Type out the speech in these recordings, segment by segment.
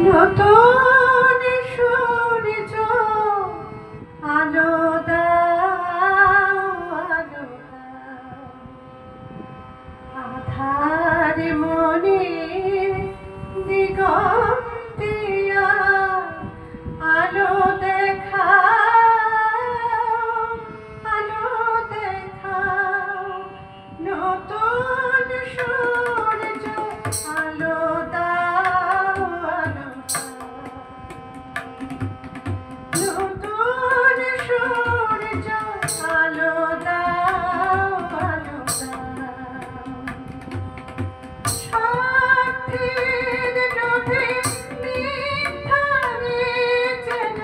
নতুন সূর্য আলো দাও, আলো দাও, আধার মনে দিগন্তিয়া আলো দেখাও, আলো দেখাও। নতুন সূর্য আলো দাও, আলো দাও, নতুন সূর্য আলো দাও, আলো দাও। স্বার্থের লোভে মিথ্যারে যেন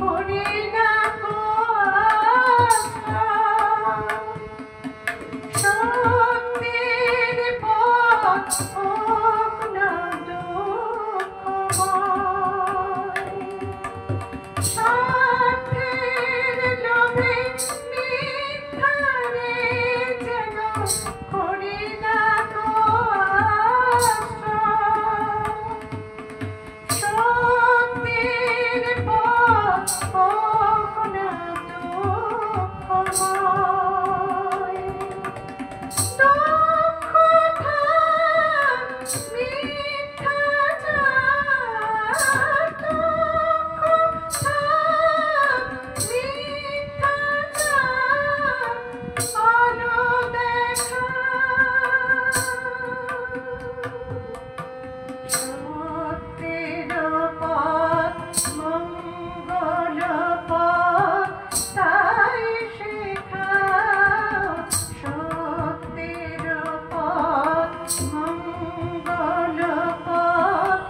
করি না গো আশা। সত্যের পথ হোক না দুঃখময়। স্বার্থের লোভে মিথ্যারে যেন করি না গো আশা। সত্যের পথ হোক না দুঃখময়। দুঃখ থাক, মিথ্যা যাক, দুঃখ থাক, মিথ্যা যাক, আলো দেখা। সত্যের পথ মঙ্গল পথ তাই শেখাও। সত্যের পথ মঙ্গল পথ